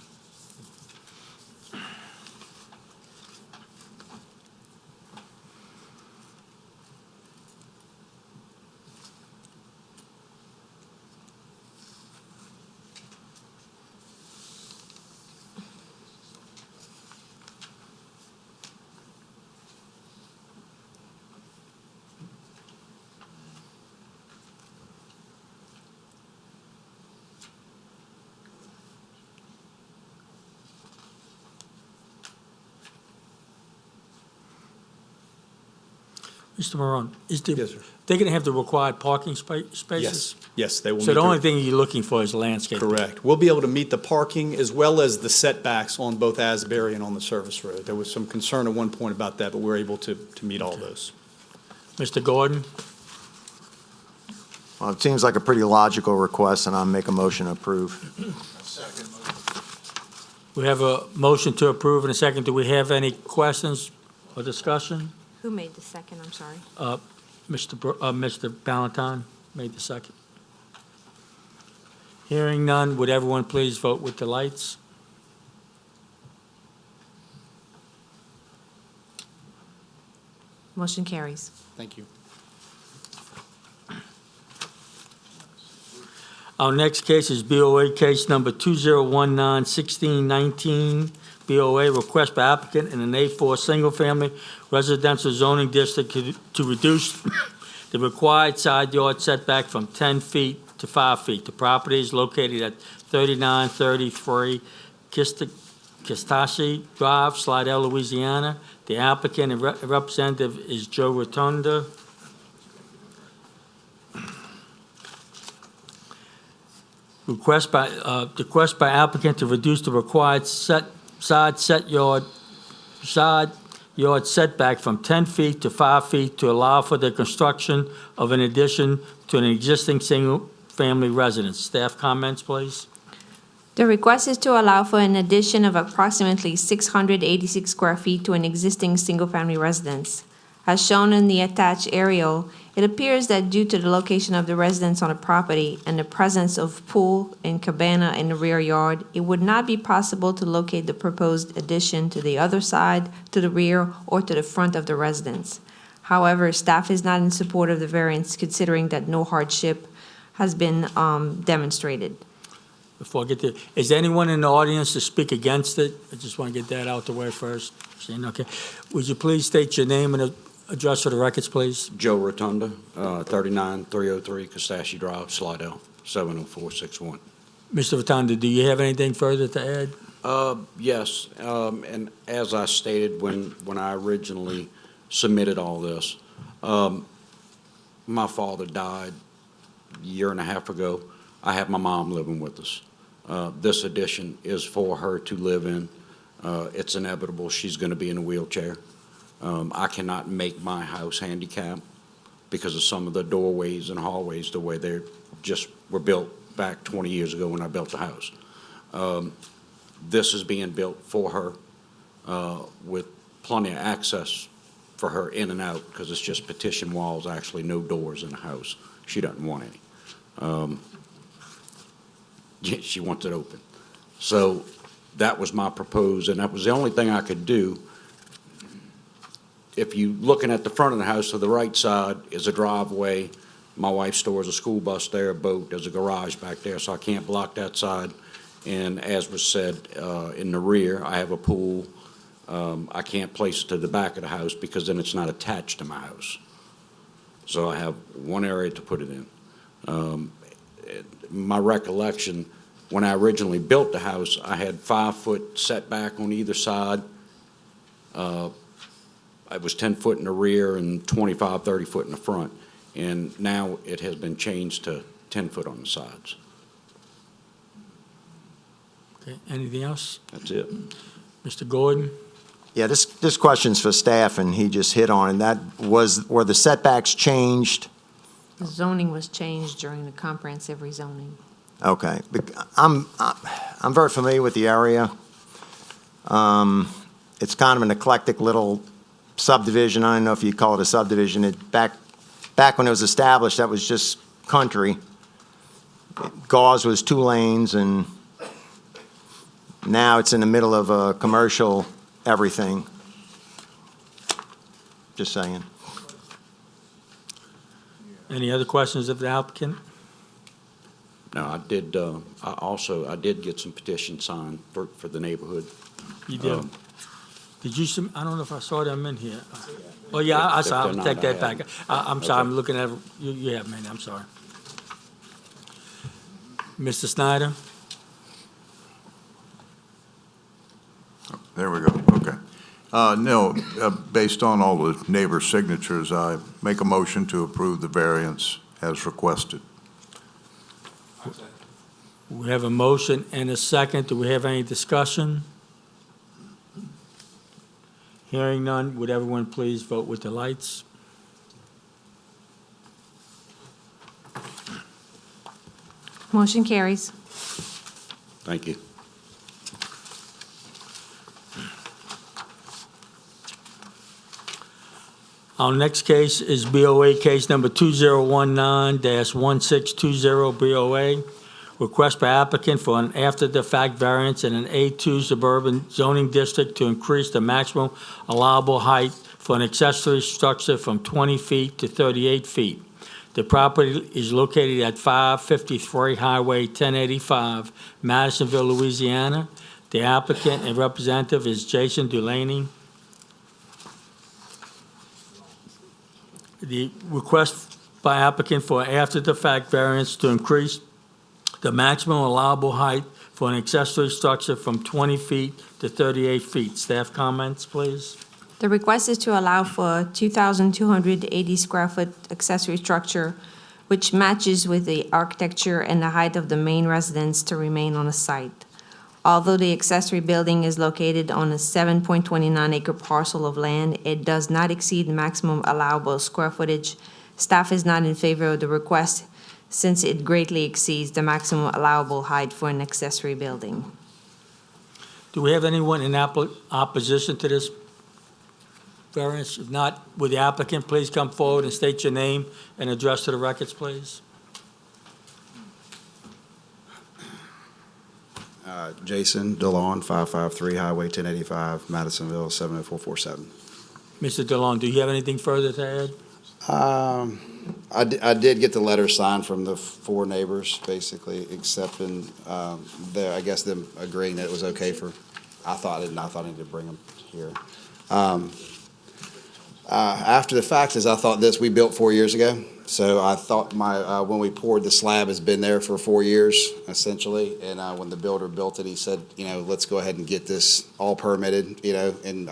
Mr. Marone, Yes, sir. they're going to have the required parking spaces? Yes, they will. So the only thing you're looking for is landscape? Correct. We'll be able to meet the parking as well as the setbacks on both Asbury and on the service road. There was some concern at one point about that, but we're able to meet all those. Mr. Gordon? Well, it seems like a pretty logical request, and I'll make a motion to approve. We have a motion to approve and a second. Do we have any questions or discussion? Who made the second? I'm sorry. Mr. Ballantyne made the second. Hearing none, would everyone please vote with the lights? Motion carries. Thank you. Our next case is BOA case number 2019-1619. BOA request by applicant in an A4 single-family residential zoning district to reduce the required side yard setback from 10 feet to 5 feet. The property is located at 3933 Kistashi Drive, Slidell, Louisiana. The applicant and representative is Joe Rotunda. Request by applicant to reduce the required side yard setback from 10 feet to 5 feet to allow for the construction of an addition to an existing single-family residence. Staff comments, please. The request is to allow for an addition of approximately 686 square feet to an existing single-family residence. As shown in the attached aerial, it appears that due to the location of the residence on the property and the presence of pool and cabana in the rear yard, it would not be possible to locate the proposed addition to the other side, to the rear, or to the front of the residence. However, staff is not in support of the variance, considering that no hardship has been demonstrated. before I get to, is anyone in the audience to speak against it? I just want to get that out the way first. Seeing, okay. Would you please state your name and address for the records, please? Joe Rotunda, 39303 Castashie Drive, Slidell, 70461. Mr. Rotunda, do you have anything further to add? Yes, and as I stated when I originally submitted all this, my father died a year and a half ago. I have my mom living with us. This addition is for her to live in. It's inevitable she's going to be in a wheelchair. I cannot make my house handicapped because of some of the doorways and hallways the way they just were built back 20 years ago when I built the house. This is being built for her with plenty of access for her in and out because it's just partition walls, actually no doors in the house. She doesn't want any. She wants it open. So that was my proposal, and that was the only thing I could do. If you looking at the front of the house, to the right side is a driveway. My wife stores a school bus there, a boat. There's a garage back there, so I can't block that side. And as was said, in the rear, I have a pool. I can't place it to the back of the house because then it's not attached to my house. So I have one area to put it in. My recollection, when I originally built the house, I had 5-foot setback on either side. I was 10 foot in the rear and 25, 30 foot in the front. And now it has been changed to 10 foot on the sides. Okay, anything else? That's it. Mr. Gordon? Yeah, this question's for staff, and he just hit on it. Were the setbacks changed? The zoning was changed during the comprehensive rezoning. Okay. I'm very familiar with the area. It's kind of an eclectic little subdivision. I don't know if you call it a subdivision. Back when it was established, that was just country. Gauze was 2 lanes, and now it's in the middle of a commercial everything. Just saying. Any other questions of the applicant? No, I did get some petitions signed for the neighborhood. You did? Did you, I don't know if I saw them in here. Oh, yeah, I saw, I'll take that back. I'm sorry, I'm looking at, you have, man, I'm sorry. Mr. Snyder? There we go, okay. No, based on all the neighbor signatures, I make a motion to approve the variance as requested. We have a motion and a second. Do we have any discussion? Hearing none, would everyone please vote with the lights? Motion carries. Thank you. Our next case is BOA case number 2019-1620 BOA. Request by applicant for an after-the-fact variance in an A2 suburban zoning district to increase the maximum allowable height for an accessory structure from 20 feet to 38 feet. The property is located at 553 Highway 1085, Madisonville, Louisiana. The applicant and representative is Jason Delaney. The request by applicant for after-the-fact variance to increase the maximum allowable height for an accessory structure from 20 feet to 38 feet. Staff comments, please. The request is to allow for a 2,280 square foot accessory structure, which matches with the architecture and the height of the main residence to remain on the site. Although the accessory building is located on a 7.29 acre parcel of land, it does not exceed the maximum allowable square footage. Staff is not in favor of the request since it greatly exceeds the maximum allowable height for an accessory building. Do we have anyone in opposition to this variance? If not, would the applicant please come forward and state your name and address to the records, please? Jason DeLon, 553 Highway 1085, Madisonville, 70447. Mr. DeLong, do you have anything further to add? I did get the letter signed from the 4 neighbors, basically accepting, I guess them agreeing that it was okay for, I thought I needed to bring them here. After the fact is, I thought this, we built 4 years ago, so I thought when we poured the slab, it's been there for 4 years, essentially, and when the builder built it, he said, let's go ahead and get this all permitted, and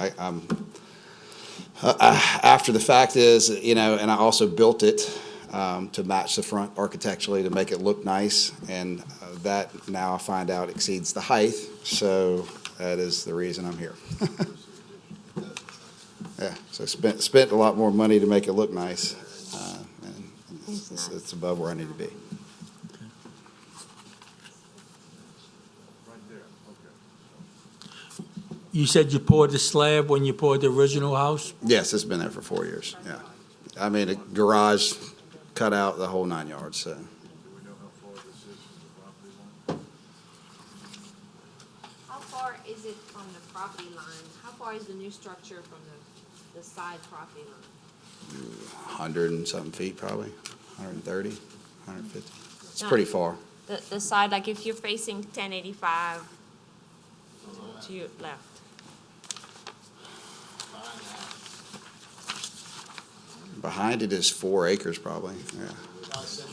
after the fact is, and I also built it to match the front architecturally to make it look nice, and that now I find out exceeds the height, so that is the reason I'm here. Yeah, so spent a lot more money to make it look nice, and it's above where I need to be. You said you poured the slab when you poured the original house? Yes, it's been there for 4 years, yeah. I mean, a garage cut out the whole 9 yards, so. How far is it from the property line? How far is the new structure from the side property line? 100 and something feet, probably, 130, 150. It's No. pretty far. The side, like if you're facing 1085 to your left. Behind it is 4 acres, probably, yeah. I said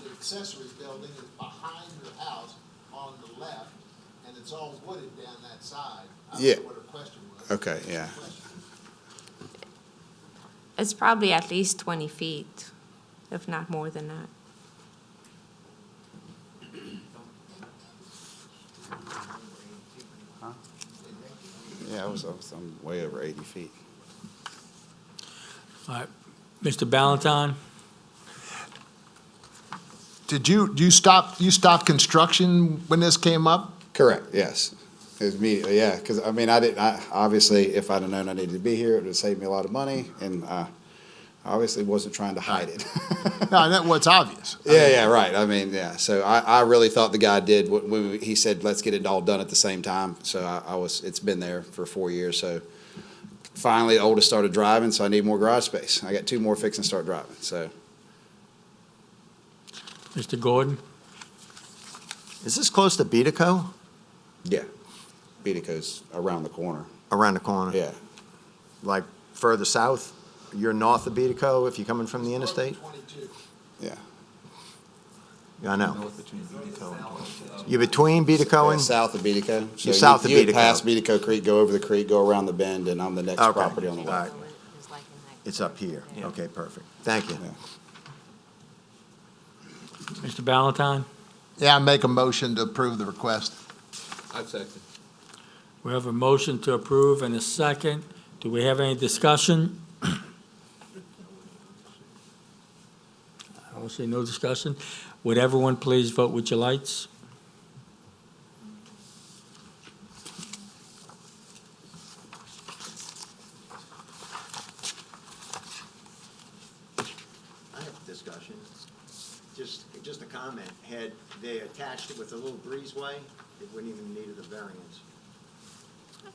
the accessory building is behind your house on the left, and it's all wooded down that side. I don't Yeah. know what her question was. Okay, yeah. It's probably at least 20 feet, if not more than that. Yeah, I'm way over 80 feet. All right. Mr. Ballantyne? Did you stop construction when this came up? Correct, yes. It was immediately, yeah, because, I mean, obviously, if I'd have known I needed to be here, it would have saved me a lot of money, and I obviously wasn't trying to hide it. No, that was obvious. Yeah, right, I mean, yeah, so I really thought the guy did, when he said, let's get it all done at the same time, so it's been there for 4 years, so finally, the oldest started driving, so I need more garage space. I got 2 more fixing to start driving, so. Mr. Gordon? Is this close to Beatico? Yeah, Beatico's around the corner. Around the corner? Yeah, Like further south? You're north of Beatico if you're coming from the interstate? 22. yeah. Yeah, I know. You're between Beatico Yeah, and? south of Beatico. So You're south of you would Beatico. pass Beatico Creek, go over the creek, go around the bend, and I'm the next Okay. property on the All left. right. It's up here. Okay, perfect. Thank you. Yeah. Mr. Ballantyne? Yeah, I make a motion to approve the request. I second. We have a motion to approve and a second. Do we have any discussion? I don't see no discussion. Would everyone please vote with your lights? I have a discussion. Just a comment. Had they attached it with a little breezeway, it wouldn't even needed a variance.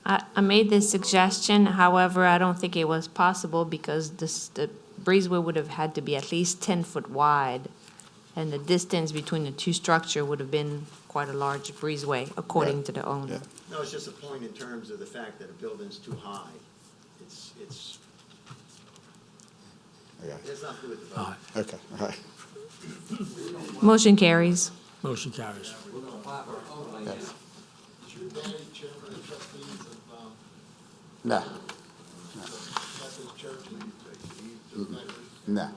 I made this suggestion, however, I don't think it was possible because the breezeway would have had to be at least 10 foot wide, and the distance between the two structure would have been quite a large breezeway, according to the owner. Yeah. No, it's just a point in terms of the fact that a building's too high. It's, Okay, it's not good with the vote. okay, all right. Motion carries. Motion carries. Yes. Is your daddy chairman of the trustees of No, Methodist Church? no.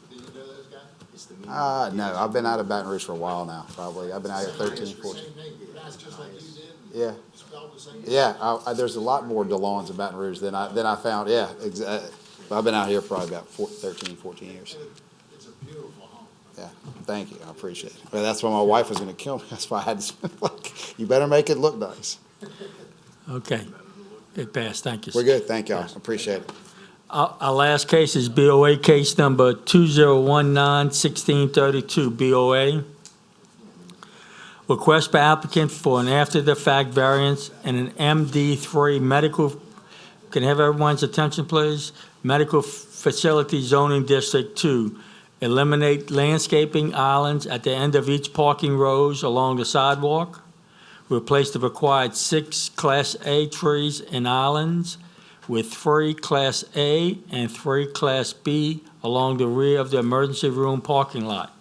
Do you know those guys? No, I've been out of Baton Rouge for a while now, probably. I've been out here 13, 14. Same name, that's just like you did, Yeah, spelled the same. yeah, there's a lot more DeLawns in Baton Rouge than I found, yeah. I've been out here probably about 13, 14 years. It's a beautiful home. Yeah, thank you, I appreciate it. Well, that's why my wife was gonna kill me, that's why I had to, like, you better make it look nice. Okay. It passed. Thank you. We're good, thank y'all, appreciate it. Our last case is BOA case number 2019-1632, BOA. Request by applicant for an after-the-fact variance and an MD3 medical, can I have everyone's attention, please? Medical Facility Zoning District 2, eliminate landscaping islands at the end of each parking rows along the sidewalk, replace the required 6 Class A trees and islands with 3 Class A and 3 Class B along the rear of the emergency room parking lot,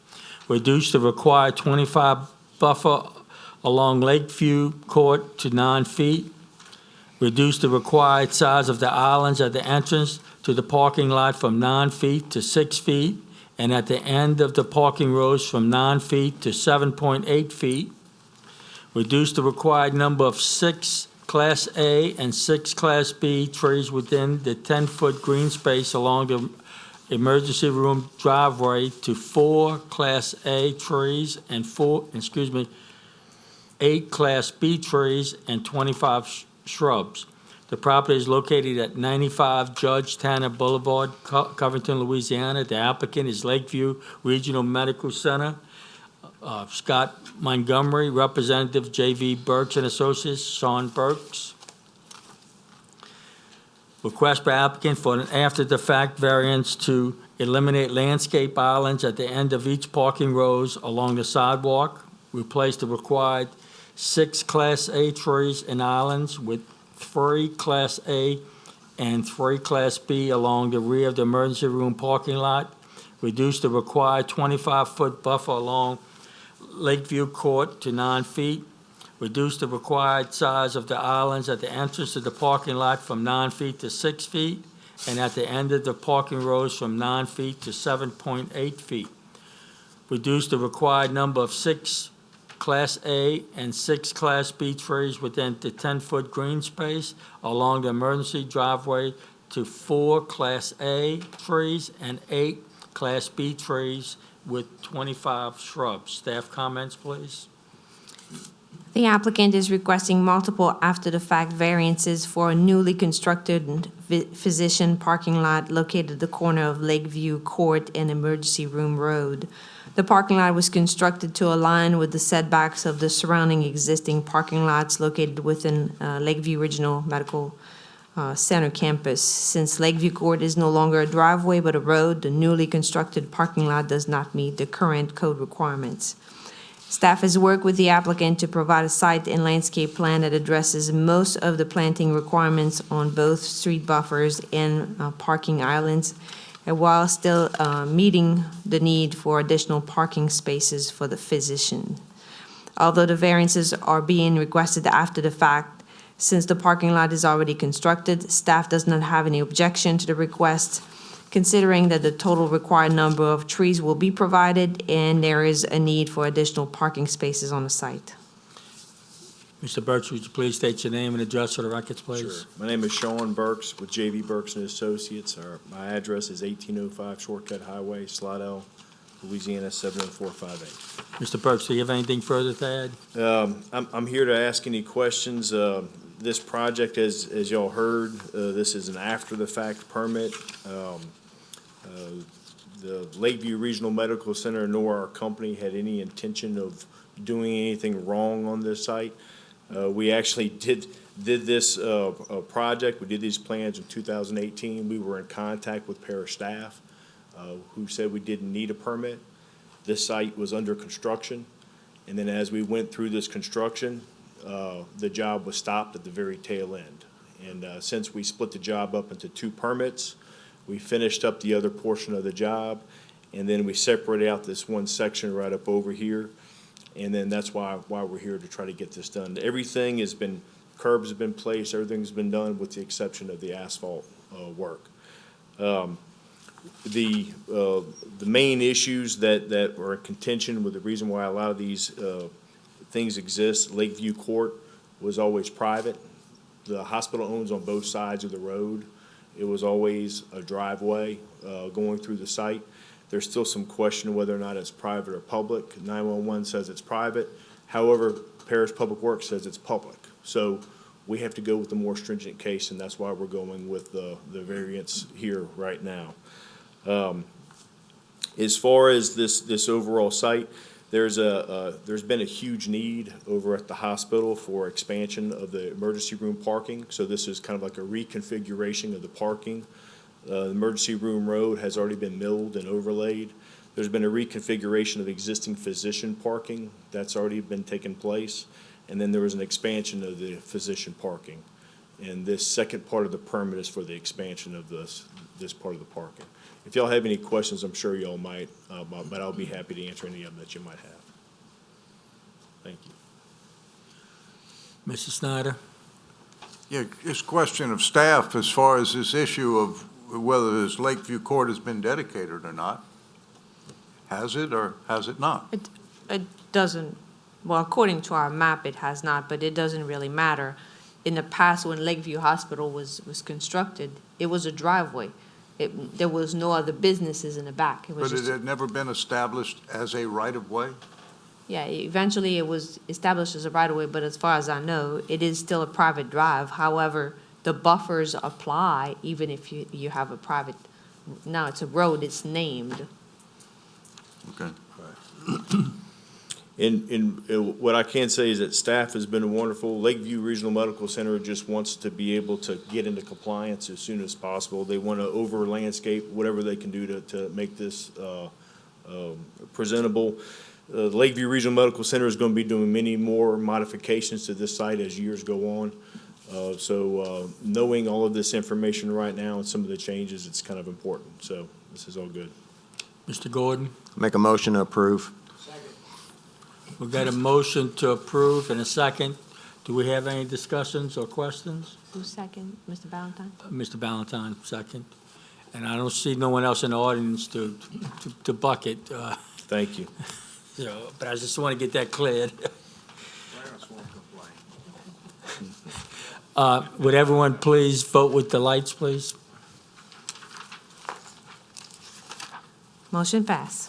reduce the required 25 buffer along Lakeview Court to 9 feet, reduce the required size of the islands at the entrance to the parking lot from 9 feet to 6 feet, and at the end of the parking rows from 9 feet to 7.8 feet, reduce the required number of 6 Class A and 6 Class B trees within the 10-foot green space along the emergency room driveway to 4 Class A trees and 8 Class B trees and 25 shrubs. The property is located at 95 Judge Tanner Boulevard, Covington, Louisiana. The applicant is Lakeview Regional Medical Center. Scott Montgomery, Representative J.V. Burks and Associates, Sean Burks. Request by applicant for an after-the-fact variance to eliminate landscape islands at the end of each parking rows along the sidewalk, replace the required 6 Class A trees and islands with 3 Class A and 3 Class B along the rear of the emergency room parking lot, reduce the required 25-foot buffer along Lakeview Court to 9 feet, reduce the required size of the islands at the entrance to the parking lot from 9 feet to 6 feet, and at the end of the parking rows from 9 feet to 7.8 feet. Reduce the required number of 6 Class A and 6 Class B trees within the 10-foot green space along the emergency driveway to 4 Class A trees and 8 Class B trees with 25 shrubs. Staff comments, please. The applicant is requesting multiple after-the-fact variances for a newly constructed physician parking lot located at the corner of Lakeview Court and Emergency Room Road. The parking lot was constructed to align with the setbacks of the surrounding existing parking lots located within Lakeview Regional Medical Center campus. Since Lakeview Court is no longer a driveway but a road, the newly constructed parking lot does not meet the current code requirements. Staff has worked with the applicant to provide a site and landscape plan that addresses most of the planting requirements on both street buffers and parking islands, and while still meeting the need for additional parking spaces for the physician. Although the variances are being requested after the fact, since the parking lot is already constructed, staff does not have any objection to the request, considering that the total required number of trees will be provided and there is a need for additional parking spaces on the site. Mr. Burks, would you please state your name and address for the records, please? Sure. My name is Sean Burks with J.V. Burks and Associates. My address is 1805 Shortcut Highway, Slidell, Louisiana 70458. Mr. Burks, do you have anything further to add? I'm here to ask any questions. This project, as y'all heard, this is an after-the-fact permit. The Lakeview Regional Medical Center nor our company had any intention of doing anything wrong on this site. We actually did this project. We did these plans in 2018. We were in contact with parish staff who said we didn't need a permit. This site was under construction, and then as we went through this construction, the job was stopped at the very tail end. And since we split the job up into 2 permits, we finished up the other portion of the job, and then we separated out this one section right up over here. And then that's why we're here to try to get this done. Everything has been, curbs have been placed, everything's been done with the exception of the asphalt work. The main issues that are in contention with the reason why a lot of these things exist, Lakeview Court was always private. The hospital owns on both sides of the road. It was always a driveway going through the site. There's still some question whether or not it's private or public. 911 says it's private. However, Parish Public Works says it's public. So we have to go with the more stringent case, and that's why we're going with the variance here right now. As far as this overall site, there's been a huge need over at the hospital for expansion of the emergency room parking. So this is kind of like a reconfiguration of the parking. The emergency room road has already been milled and overlaid. There's been a reconfiguration of existing physician parking. That's already been taking place. And then there was an expansion of the physician parking. And this second part of the permit is for the expansion of this part of the parking. If y'all have any questions, I'm sure y'all might, but I'll be happy to answer any of them that you might have. Thank you. Mr. Snyder? Yeah, just a question of staff as far as this issue of whether this Lakeview Court has been dedicated or not. Has it or has it not? It doesn't, well, according to our map, it has not, but it doesn't really matter. In the past, when Lakeview Hospital was constructed, it was a driveway. There was no other businesses in the back. It was But it just, had never been established as a right-of-way? yeah, eventually it was established as a right-of-way, but as far as I know, it is still a private drive. However, the buffers apply even if you have a private, now it's a road, it's named. Okay. And what I can say is that staff has been wonderful. Lakeview Regional Medical Center just wants to be able to get into compliance as soon as possible. They want to over landscape whatever they can do to make this presentable. Lakeview Regional Medical Center is going to be doing many more modifications to this site as years go on. So knowing all of this information right now and some of the changes, it's kind of important. So this is all good. Mr. Gordon? Make a motion to approve. We got a motion to approve and a second. Do we have any discussions or questions? Who's second? Mr. Valentine? Mr. Valentine, second. And I don't see no one else in the audience to bucket. Thank you. But I just want to get that cleared. Would everyone please vote with the lights, please? Motion pass.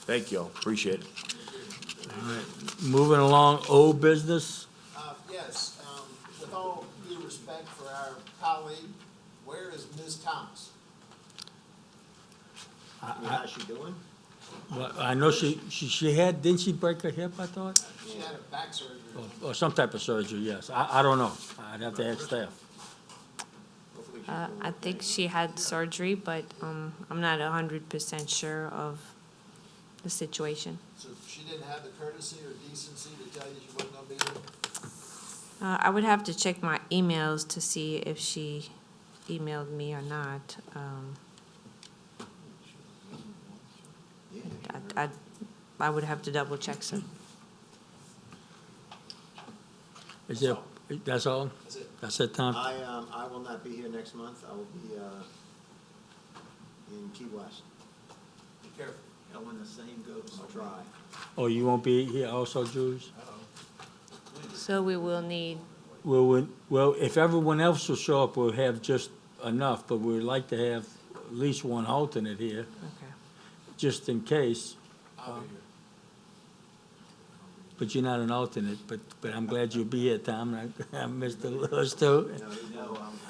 Thank you all. Appreciate it. Moving along, old business. Yes, with all due respect for our colleague, where is Ms. Thomas? How's she doing? Well, I know she had, didn't she break her hip, I thought? She had a back surgery. Or some type of surgery, yes. I don't know. I'd have to ask staff. I think she had surgery, but I'm not 100% sure of the situation. So she didn't have the courtesy or decency to tell you she wasn't gonna be here? I would have to check my emails to see if she emailed me or not. I would have to double check, sir. Is there, that's all? That's it. That's it, Tom? I will not be here next month. I will be in Key West. Be careful. And when the same goes, I'll try. Oh, you won't be here also, Jules? So we will need, Well, if everyone else will show up, we'll have just enough, but we'd like to have at least one alternate here, okay. just in case. I'll be here. But you're not an alternate, but I'm glad you'll be here, Tom. I missed Lewis too.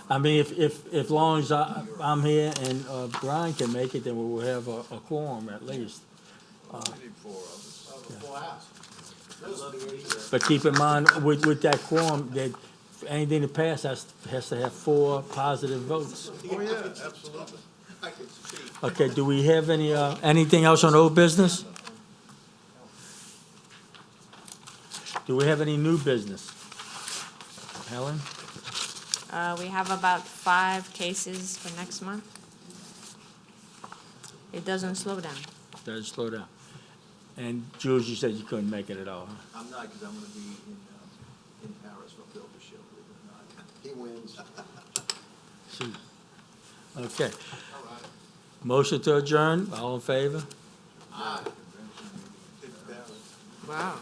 I mean, if long as I'm here and Brian can make it, then we will have a quorum at least. Full house. But keep in mind, with that quorum, that anything to pass has to have 4 positive votes. Oh, yeah, absolutely. Okay, do we have anything else on old business? Do we have any new business? Helen? We have about 5 cases for next month. It doesn't slow down. Does slow down. And Jules, you said you couldn't make it at all, huh? I'm not, because I'm going to be in Paris for Build a Show, believe it or not. He wins. Shoot. Okay. Motion to adjourn, all in favor? Wow.